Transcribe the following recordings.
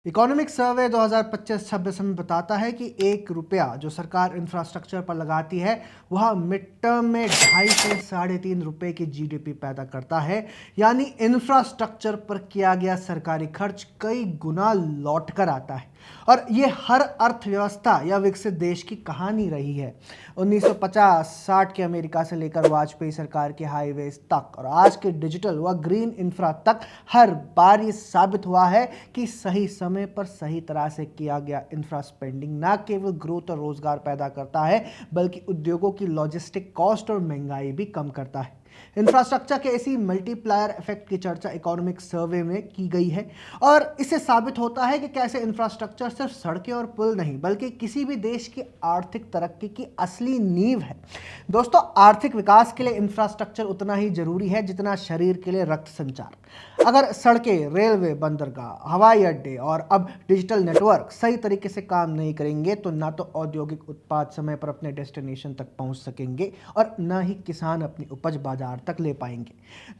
Economic survey 2025-26 में बताता है कि ₹1 जो सरकार इंफ्रास्ट्रक्चर पर लगाती है वह मिड टर्म में 2.5 से ₹3.5 की जीडीपी पैदा करता है। यानी इंफ्रास्ट्रक्चर पर किया गया सरकारी खर्च कई गुना लौट कर आता है और ये हर अर्थव्यवस्था या विकसित देश की कहानी रही है। 1950-60 के अमेरिका से लेकर वाजपेयी सरकार के हाईवेज तक और आज के डिजिटल व ग्रीन इंफ्रा तक हर बार ये साबित हुआ है कि सही समय पर सही तरह से किया गया इंफ्रा स्पेंडिंग न केवल ग्रोथ और रोजगार पैदा करता है बल्कि उद्योगों की लॉजिस्टिक कॉस्ट और महंगाई भी कम करता है। इंफ्रास्ट्रक्चर के ऐसी मल्टीप्लायर इफेक्ट की चर्चा इकोनॉमिक सर्वे में की गई है और इससे साबित होता है कि कैसे इंफ्रास्ट्रक्चर सिर्फ सड़कें और पुल नहीं बल्कि किसी भी देश की आर्थिक तरक्की की असली नींव है। दोस्तों, आर्थिक विकास के लिए इंफ्रास्ट्रक्चर उतना ही जरूरी है जितना शरीर के लिए रक्त संचार। अगर सड़कें, रेलवे, बंदरगाह, हवाई अड्डे और अब डिजिटल नेटवर्क सही तरीके से काम नहीं करेंगे तो ना तो औद्योगिक उत्पाद समय पर अपने डेस्टिनेशन तक पहुंच सकेंगे और न ही किसान अपनी उपज बाजार तक ले पाएंगे।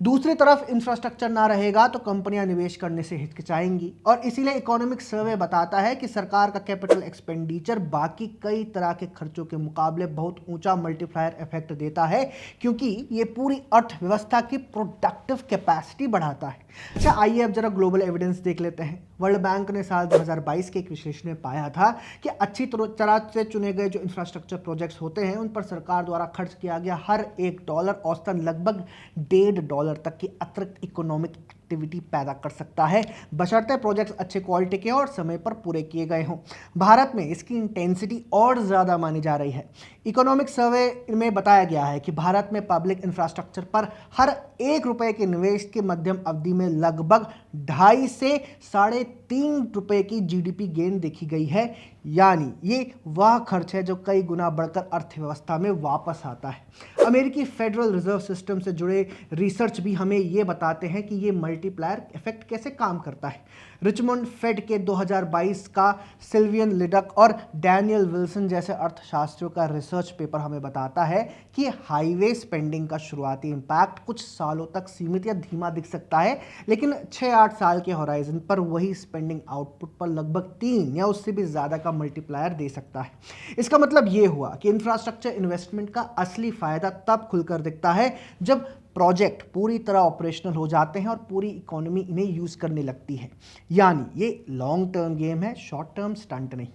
दूसरी तरफ इंफ्रास्ट्रक्चर ना रहेगा तो कंपनियां निवेश करने से हिचकिचाएंगी और इसीलिए इकोनॉमिक सर्वे बताता है कि सरकार का कैपिटल एक्सपेंडिचर बाकी कई तरह के खर्चों के मुकाबले बहुत ऊंचा मल्टीप्लायर इफेक्ट देता है क्योंकि ये पूरी अर्थव्यवस्था की प्रोडक्टिव कैपेसिटी बढ़ाता है। अच्छा, आइए अब जरा ग्लोबल एविडेंस देख लेते हैं। वर्ल्ड बैंक ने साल 2022 के एक विश्लेषण में पाया था कि अच्छी तरह से चुने गए जो इंफ्रास्ट्रक्चर प्रोजेक्ट्स होते हैं उन पर सरकार द्वारा खर्च किया गया हर $1 औसतन लगभग $1.5 तक की अतिरिक्त इकोनॉमिक एक्टिविटी पैदा कर सकता है, बशर्ते प्रोजेक्ट्स अच्छे क्वालिटी के और समय पर पूरे किए गए हों। भारत में इसकी इंटेंसिटी और ज़्यादा मानी जा रही है। इकोनॉमिक सर्वे में बताया गया है कि भारत में पब्लिक इंफ्रास्ट्रक्चर पर हर ₹1 के निवेश के मध्यम अवधि में लगभग 2.5 से ₹3.5 की जीडीपी गेन देखी गई है। यानी ये वह खर्च है जो कई गुना बढ़कर अर्थव्यवस्था में वापस आता है। अमेरिकी फेडरल रिजर्व सिस्टम से जुड़े रिसर्च भी हमें ये बताते हैं कि ये मल्टीप्लायर इफेक्ट कैसे काम करता है। रिचमंड फेड के 2022 का सिल्वियन लिडक और डैनियल विल्सन जैसे अर्थशास्त्रियों का रिसर्च पेपर हमें बताता है कि हाईवे स्पेंडिंग का शुरुआती इम्पैक्ट कुछ सालों तक सीमित या धीमा दिख सकता है, लेकिन 6-8 साल के होराइजन पर वही स्पेंडिंग आउटपुट पर लगभग 3 या उससे भी ज़्यादा का मल्टीप्लायर दे सकता है। इसका मतलब ये हुआ कि इंफ्रास्ट्रक्चर इन्वेस्टमेंट का असली फायदा तब खुलकर दिखता है जब प्रोजेक्ट पूरी तरह ऑपरेशनल हो जाते हैं और पूरी इकोनॉमी इन्हें यूज करने लगती है। यानी ये लॉन्ग टर्म गेम है, शॉर्ट टर्म स्टंट नहीं।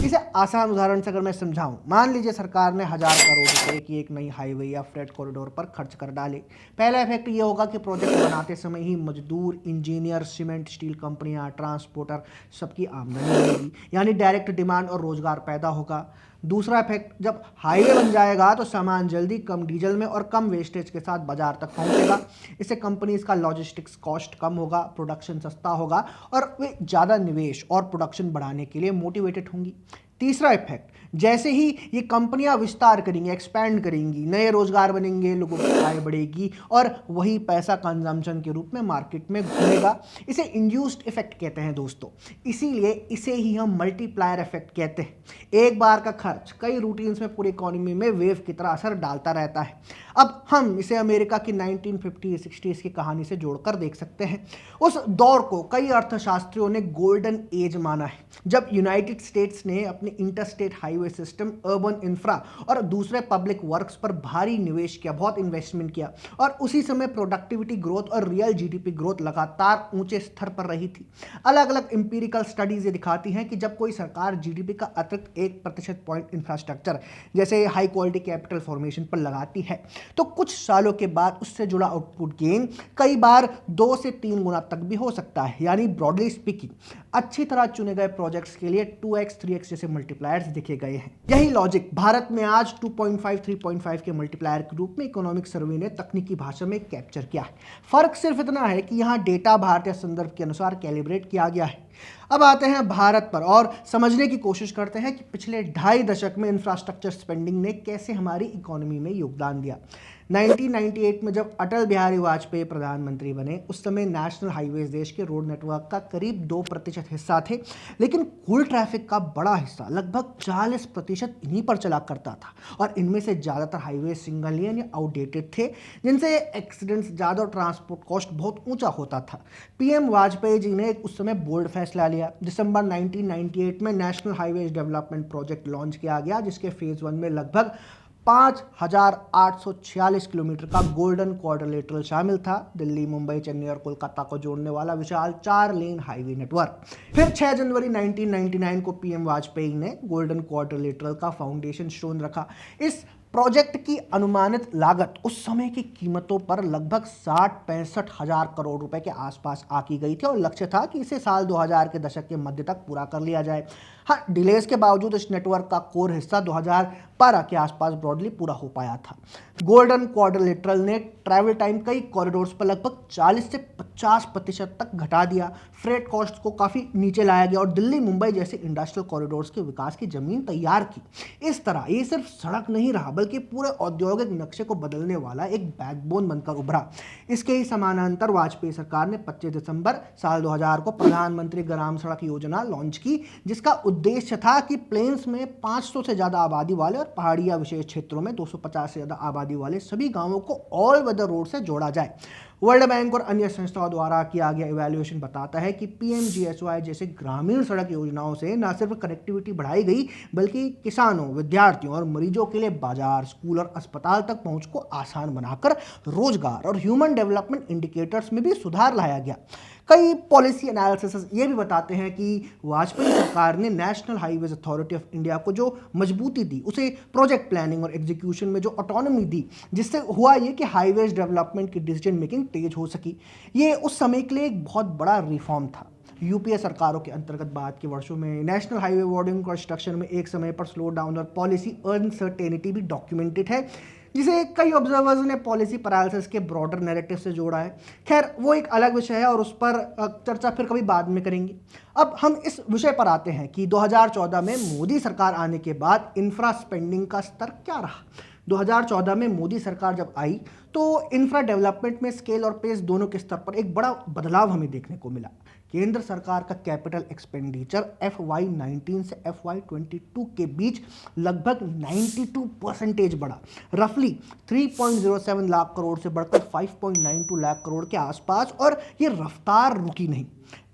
इसे आसान उदाहरण से अगर मैं समझाऊं, मान लीजिए सरकार ने 1000 करोड़ रुपए की एक नई हाईवे या फ्रेट कॉरिडोर पर खर्च कर डाले। पहला इफेक्ट ये होगा कि प्रोजेक्ट बनाते समय ही मजदूर, इंजीनियर, सीमेंट, स्टील कंपनियां, ट्रांसपोर्टर सबकी आमदनी होगी, यानी डायरेक्ट डिमांड और रोजगार पैदा होगा। दूसरा इफेक्ट, जब हाईवे बन जाएगा तो सामान जल्दी कम डीजल में और कम वेस्टेज के साथ बाजार तक पहुंचेगा। इससे कंपनीज का लॉजिस्टिक्स कॉस्ट कम होगा, प्रोडक्शन सस्ता होगा और वे ज़्यादा निवेश और प्रोडक्शन बढ़ाने के लिए मोटिवेटेड होंगी। तीसरा इफेक्ट, जैसे ही ये कंपनियां विस्तार करेंगी, एक्सपैंड करेंगी, नए रोजगार बनेंगे, लोगों की आय बढ़ेगी और वही पैसा कंजम्पशन के रूप में मार्केट में घूमेगा। इसे इंड्यूस्ड इफेक्ट कहते हैं दोस्तों, इसीलिए इसे ही हम मल्टीप्लायर इफेक्ट कहते हैं। एक बार का खर्च कई रूटीन्स में पूरी इकोनॉमी में वेव की तरह असर डालता रहता है। अब हम इसे अमेरिका की 1950-60s की कहानी से जोड़कर देख सकते हैं। उस दौर को कई अर्थशास्त्रियों ने गोल्डन एज माना है, जब यूनाइटेड स्टेट्स ने अपने interstate highway system, urban infra और दूसरे पब्लिक वर्क्स पर भारी निवेश किया, बहुत इन्वेस्टमेंट किया और उसी समय प्रोडक्टिविटी ग्रोथ और रियल जीडीपी ग्रोथ लगातार ऊंचे स्तर पर रही थी। अलग अलग इंपीरिकल स्टडीज ये दिखाती हैं कि जब कोई सरकार जीडीपी का अतिरिक्त 1% पॉइंट इंफ्रास्ट्रक्चर जैसे हाई क्वालिटी कैपिटल फॉर्मेशन पर लगाती है तो कुछ सालों के बाद उससे जुड़ा आउटपुट गेन कई बार 2 से 3 गुना तक भी हो सकता है। यानी ब्रॉडली स्पीकिंग, अच्छी तरह चुने गए प्रोजेक्ट्स के लिए 2x 3x जैसे मल्टीप्लायर्स देखे गए हैं। यही लॉजिक भारत में आज 2.5 3.5 के मल्टीप्लायर के रूप में इकोनॉमिक सर्वे ने तकनीकी भाषा में कैप्चर किया है। फर्क सिर्फ इतना है कि यहाँ डेटा भारतीय संदर्भ के अनुसार कैलिब्रेट किया गया है। अब आते हैं भारत पर और समझने की कोशिश करते हैं कि पिछले 2.5 दशक में इंफ्रास्ट्रक्चर स्पेंडिंग ने कैसे हमारी इकोनॉमी में योगदान दिया। 1998 में जब अटल बिहारी वाजपेयी प्रधानमंत्री बने उस समय नेशनल हाईवेज देश के रोड नेटवर्क का करीब 2% हिस्सा थे, लेकिन कुल ट्रैफिक का बड़ा हिस्सा लगभग 40% इन्हीं पर चला करता था और इनमें से ज़्यादातर हाईवे सिंगल लेन या आउटडेटेड थे, जिनसे एक्सीडेंट्स ज़्यादा और ट्रांसपोर्ट कॉस्ट बहुत ऊंचा होता था। पीएम वाजपेयी जी ने उस समय बोल्ड फैसला लिया। दिसंबर 1998 में national highways development project launch किया गया, जिसके फेज 1 में लगभग 5,846 किलोमीटर का गोल्डन क्वाड्रिलेटरल शामिल था। दिल्ली, मुंबई, चेन्नई और कोलकाता को जोड़ने वाला विशाल 4 लेन हाईवे नेटवर्क। फिर 6 जनवरी 1999 को पीएम वाजपेयी ने गोल्डन क्वाड्रिलेटरल का फाउंडेशन स्टोन रखा। इस प्रोजेक्ट की अनुमानित लागत उस समय की कीमतों पर लगभग 60-65 हजार करोड़ रुपए के आसपास आकी गई थी और लक्ष्य था कि इसे साल 2000 के दशक के मध्य तक पूरा कर लिया जाए। हाँ, डिलेज के बावजूद इस नेटवर्क का कोर हिस्सा 2012 के आसपास ब्रॉडली पूरा हो पाया था। गोल्डन क्वाड्रिलेटरल ने ट्रैवल टाइम कई कॉरिडोर्स पर लगभग 40 से 50% तक घटा दिया। फ्रेट कॉस्ट को काफ़ी नीचे लाया गया और दिल्ली, मुंबई जैसे इंडस्ट्रियल कॉरिडोर्स के विकास की जमीन तैयार की। इस तरह ये सिर्फ सड़क नहीं रहा, बल्कि पूरे औद्योगिक नक्शे को बदलने वाला एक बैकबोन बनकर उभरा। इसके ही समानांतर वाजपेयी सरकार ने 25 दिसंबर साल 2000 को प्रधानमंत्री ग्राम सड़क योजना लॉन्च की, जिसका उद्देश्य था कि प्लेन्स में 500 से ज़्यादा आबादी वाले और पहाड़िया विशेष क्षेत्रों में 250 से ज़्यादा आबादी वाले सभी गांवों को ऑल वेदर रोड से जोड़ा जाए। वर्ल्ड बैंक और अन्य संस्थाओं द्वारा किया गया इवैल्यूएशन बताता है कि पीएमजीएसवाई जैसे ग्रामीण सड़क योजनाओं से न सिर्फ कनेक्टिविटी बढ़ाई गई, बल्कि किसानों, विद्यार्थियों और मरीजों के लिए बाजार, स्कूल और अस्पताल तक पहुंच को आसान बनाकर रोजगार और ह्यूमन डेवलपमेंट इंडिकेटर्स में भी सुधार लाया गया। कई पॉलिसी एनालिसिस ये भी बताते हैं कि वाजपेयी सरकार ने national highways authority of India को जो मजबूती दी, उसे प्रोजेक्ट प्लानिंग और एग्जीक्यूशन में जो ऑटोनॉमी दी, जिससे हुआ ये कि हाईवेज डेवलपमेंट की डिसीजन मेकिंग तेज हो सकी। ये उस समय के लिए एक बहुत बड़ा रिफॉर्म था। यूपीए सरकारों के अंतर्गत बाद के वर्षों में नेशनल हाईवे वार्डिंग कंस्ट्रक्शन में एक समय पर स्लो डाउन और पॉलिसी अनसर्टेनिटी भी डॉक्यूमेंटेड है, जिसे कई ऑब्जर्वर्स ने पॉलिसी पैरालिसिस के ब्रॉडर नैरेटिव से जोड़ा है। खैर, वो एक अलग विषय है और उस पर चर्चा फिर कभी बाद में करेंगे। अब हम इस विषय पर आते हैं कि 2014 में मोदी सरकार आने के बाद इंफ्रा स्पेंडिंग का स्तर क्या रहा। 2014 में मोदी सरकार जब आई तो इंफ्रा डेवलपमेंट में स्केल और पेस दोनों के स्तर पर एक बड़ा बदलाव हमें देखने को मिला। केंद्र सरकार का कैपिटल एक्सपेंडिचर FY19 से FY22 के बीच लगभग 92% बढ़ा, रफली 3.07 लाख करोड़ से बढ़कर 5.92 लाख करोड़ के आसपास, और ये रफ्तार रुकी नहीं।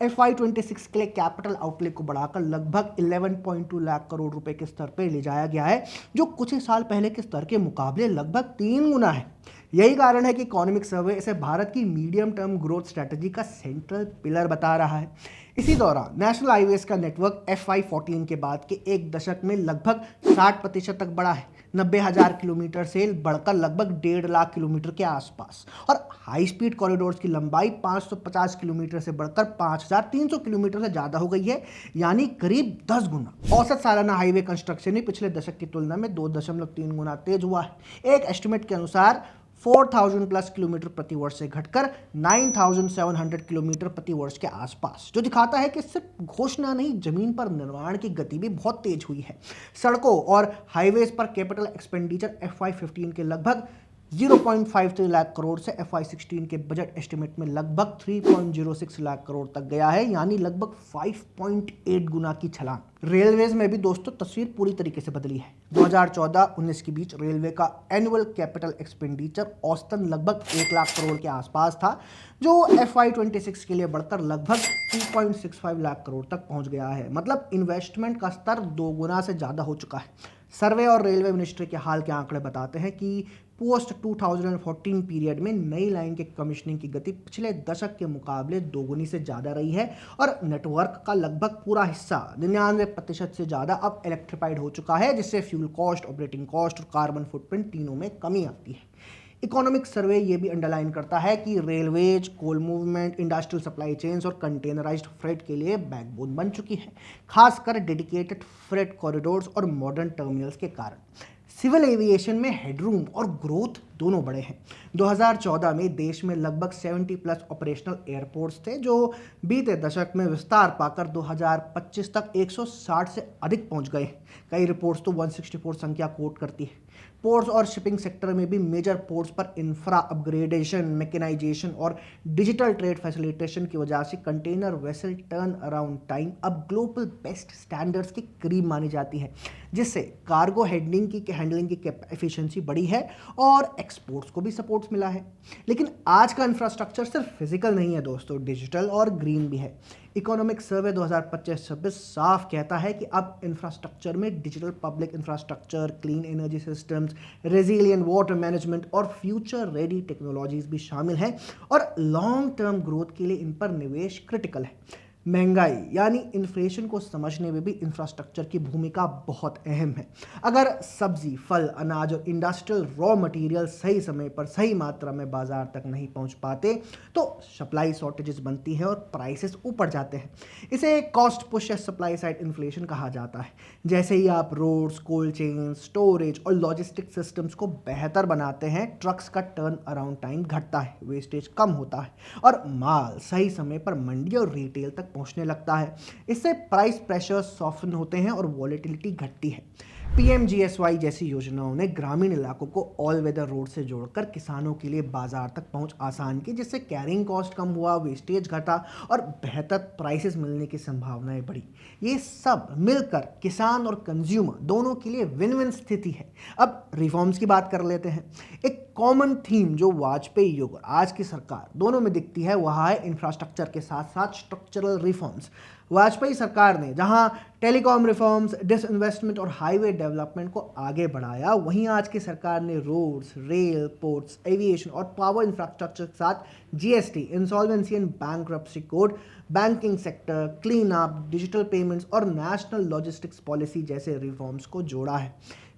FY26 के लिए कैपिटल आउटले को बढ़ाकर लगभग 11.2 लाख करोड़ रुपए के स्तर पर ले जाया गया है, जो कुछ ही साल पहले के स्तर के मुकाबले लगभग 3 गुना है। यही कारण है कि इकोनॉमिक सर्वे इसे भारत की मीडियम टर्म ग्रोथ स्ट्रेटजी का सेंट्रल पिलर बता रहा है। इसी दौरान नेशनल हाईवेज का नेटवर्क FY14 के बाद के एक दशक में लगभग 60% तक बढ़ा है, 90,000 किलोमीटर से बढ़कर लगभग 1.5 लाख किलोमीटर के आसपास, और हाई स्पीड कॉरिडोर्स की लंबाई 550 किलोमीटर से बढ़कर 5,300 किलोमीटर से ज़्यादा हो गई है, यानी करीब 10 गुना। औसत सालाना हाईवे कंस्ट्रक्शन भी पिछले दशक की तुलना में 2.3 गुना तेज हुआ है। एक एस्टिमेट के अनुसार 4,000 प्लस किलोमीटर प्रति वर्ष से घटकर 9,700 किलोमीटर प्रति वर्ष के आसपास, जो दिखाता है कि सिर्फ घोषणा नहीं, जमीन पर निर्माण की गति भी बहुत तेज हुई है। सड़कों और हाईवेज पर कैपिटल एक्सपेंडिचर FY15 के लगभग 0.53 लाख करोड़ से FY16 के बजट एस्टिमेट में लगभग 3.06 लाख करोड़ तक गया है, यानी लगभग 5.8 गुना की छलांग। रेलवेज में भी दोस्तों तस्वीर पूरी तरीके से बदली है। 2014-19 के बीच रेलवे का एनुअल कैपिटल एक्सपेंडिचर औसतन लगभग 1 लाख करोड़ के आसपास था, जो FY26 के लिए बढ़कर लगभग 2.65 लाख करोड़ तक पहुंच गया है। मतलब इन्वेस्टमेंट का स्तर 2 गुना से ज़्यादा हो चुका है। सर्वे और रेलवे मिनिस्ट्री के हाल के आंकड़े बताते हैं कि पोस्ट 2014 पीरियड में नई लाइन के कमीशनिंग की गति पिछले दशक के मुकाबले 2 गुनी से ज़्यादा रही है, और नेटवर्क का लगभग पूरा हिस्सा 99% से ज़्यादा अब इलेक्ट्रिफाइड हो चुका है, जिससे फ्यूल कॉस्ट, ऑपरेटिंग कॉस्ट और कार्बन फुटप्रिंट तीनों में कमी आती है। इकोनॉमिक सर्वे ये भी अंडरलाइन करता है कि रेलवेज, कोल मूवमेंट, इंडस्ट्रियल सप्लाई चेन्स और कंटेनराइज्ड फ्रेट के लिए बैकबोन बन चुकी है, खासकर डेडिकेटेड फ्रेट कॉरिडोर्स और मॉडर्न टर्मिनल्स के कारण। सिविल एविएशन में हेडरूम और ग्रोथ दोनों बड़े हैं। 2014 में देश में लगभग 70 प्लस ऑपरेशनल एयरपोर्ट्स थे, जो बीते दशक में विस्तार पाकर 2025 तक 160 से अधिक पहुंच गए। कई रिपोर्ट्स तो 164 संख्या कोट करती है। पोर्ट्स और शिपिंग सेक्टर में भी मेजर पोर्ट्स पर इंफ्रा अपग्रेडेशन, मैकेनाइजेशन और डिजिटल ट्रेड फैसिलिटेशन की वजह से container vessel turn around time अब ग्लोबल बेस्ट स्टैंडर्ड्स के करीब मानी जाती है, जिससे कार्गो हैंडलिंग की एफिशिएंसी बढ़ी है और एक्सपोर्ट्स को भी सपोर्ट मिला है। लेकिन आज का इंफ्रास्ट्रक्चर सिर्फ फिजिकल नहीं है दोस्तों, डिजिटल और ग्रीन भी है। इकोनॉमिक सर्वे 2025-26 साफ कहता है कि अब इंफ्रास्ट्रक्चर में digital public infrastructure, clean energy systems, resilient water management और फ्यूचर रेडी टेक्नोलॉजीज भी शामिल हैं और लॉन्ग टर्म ग्रोथ के लिए इन पर निवेश क्रिटिकल है। महंगाई यानी इन्फ्लेशन को समझने में भी इंफ्रास्ट्रक्चर की भूमिका बहुत अहम है। अगर सब्जी, फल, अनाज और इंडस्ट्रियल रॉ मटेरियल सही समय पर सही मात्रा में बाजार तक नहीं पहुंच पाते तो सप्लाई शॉर्टेजेस बनती हैं और प्राइसेस ऊपर जाते हैं। इसे कॉस्ट पुश या सप्लाई साइड इन्फ्लेशन कहा जाता है। जैसे ही आप रोड्स, कोल्ड चेन, स्टोरेज और लॉजिस्टिक सिस्टम्स को बेहतर बनाते हैं, ट्रक्स का टर्न अराउंड टाइम घटता है, वेस्टेज कम होता है और माल सही समय पर मंडी और रिटेल तक पहुंचने लगता है। इससे प्राइस प्रेशर सॉफ्टन होते हैं और वॉलेटिलिटी घटती है। पीएमजीएसवाई जैसी योजनाओं ने ग्रामीण इलाकों को ऑल वेदर रोड से जोड़कर किसानों के लिए बाजार तक पहुंच आसान की, जिससे कैरिंग कॉस्ट कम हुआ, वेस्टेज घटा और बेहतर प्राइसेस मिलने की संभावनाएं बढ़ी। ये सब मिलकर किसान और कंज्यूमर दोनों के लिए विन विन स्थिति है। अब रिफॉर्म्स की बात कर लेते हैं। एक कॉमन थीम जो वाजपेयी युग और आज की सरकार दोनों में दिखती है वह है इंफ्रास्ट्रक्चर के साथ साथ स्ट्रक्चरल रिफॉर्म्स। वाजपेयी सरकार ने जहां टेलीकॉम रिफॉर्म्स, डिसइन्वेस्टमेंट और हाईवे डेवलपमेंट को आगे बढ़ाया, वहीं आज की सरकार ने रोड्स, रेल, पोर्ट्स, एविएशन और पावर इंफ्रास्ट्रक्चर के साथ GST, insolvency and bankruptcy code, banking sector, clean up, digital payments और नेशनल लॉजिस्टिक्स पॉलिसी जैसे रिफॉर्म्स को जोड़ा है।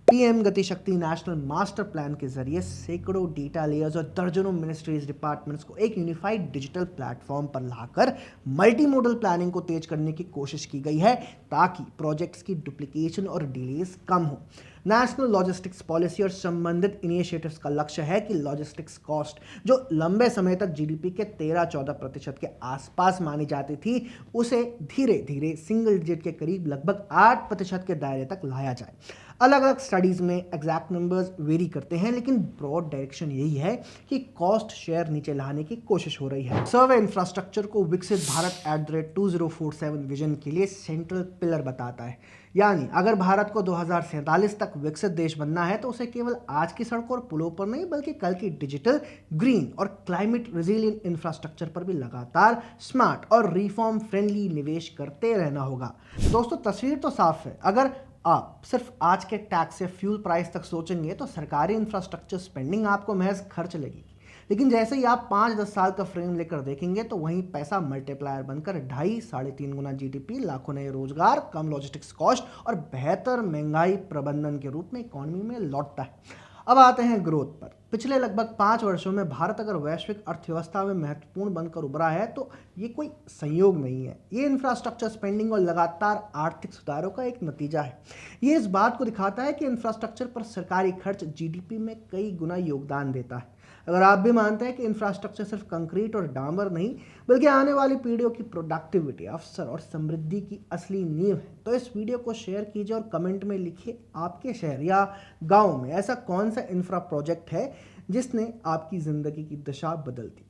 पीएम गति शक्ति नेशनल मास्टर प्लान के जरिए सैकड़ों डेटा लेयर्स और दर्जनों मिनिस्ट्रीज, डिपार्टमेंट्स को एक यूनिफाइड डिजिटल प्लेटफॉर्म पर लाकर मल्टी मोडल प्लानिंग को तेज करने की कोशिश की गई है ताकि प्रोजेक्ट्स की डुप्लीकेशन और डिलेज कम हो। नेशनल लॉजिस्टिक्स पॉलिसी और संबंधित इनिशिएटिव्स का लक्ष्य है कि लॉजिस्टिक्स कॉस्ट जो लंबे समय तक जीडीपी के 13-14% के आसपास मानी जाती थी, उसे धीरे धीरे सिंगल डिजिट के करीब लगभग 8% के दायरे तक लाया जाए। अलग अलग स्टडीज में एग्जैक्ट नंबर्स वेरी करते हैं, लेकिन ब्रॉड डायरेक्शन यही है कि कॉस्ट शेयर नीचे लाने की कोशिश हो रही है। सर्वे इंफ्रास्ट्रक्चर को विकसित भारत @2047 विजन के लिए सेंट्रल पिलर बताता है। यानी अगर भारत को 2047 तक विकसित देश बनना है तो उसे केवल आज की सड़कों और पुलों पर नहीं बल्कि कल की डिजिटल, ग्रीन और क्लाइमेट रेजिलिएंट इंफ्रास्ट्रक्चर पर भी लगातार स्मार्ट और रिफॉर्म फ्रेंडली निवेश करते रहना होगा। दोस्तों, तस्वीर तो साफ है। अगर आप सिर्फ आज के टैक्स या फ्यूल प्राइस तक सोचेंगे तो सरकारी इंफ्रास्ट्रक्चर स्पेंडिंग आपको महज खर्च लगेगी, लेकिन जैसे ही आप 5-10 साल का फ्रेम लेकर देखेंगे तो वहीं पैसा मल्टीप्लायर बनकर 2.5-3.5 गुना जीडीपी, लाखों नए रोजगार, कम लॉजिस्टिक्स कॉस्ट और बेहतर महंगाई प्रबंधन के रूप में इकोनॉमी में लौटता है। अब आते हैं ग्रोथ पर। पिछले लगभग 5 वर्षों में भारत अगर वैश्विक अर्थव्यवस्था में महत्वपूर्ण बनकर उभरा है तो ये कोई संयोग नहीं है, ये इंफ्रास्ट्रक्चर स्पेंडिंग और लगातार आर्थिक सुधारों का एक नतीजा है। ये इस बात को दिखाता है कि इंफ्रास्ट्रक्चर पर सरकारी खर्च जीडीपी में कई गुना योगदान देता है। अगर आप भी मानते हैं कि इंफ्रास्ट्रक्चर सिर्फ कंक्रीट और डामर नहीं बल्कि आने वाली पीढ़ियों की प्रोडक्टिविटी, अवसर और समृद्धि की असली नींव है, तो इस वीडियो को शेयर कीजिए और कमेंट में लिखिए आपके शहर या गांव में ऐसा कौन सा इंफ्रा प्रोजेक्ट है जिसने आपकी ज़िंदगी की दिशा बदल दी।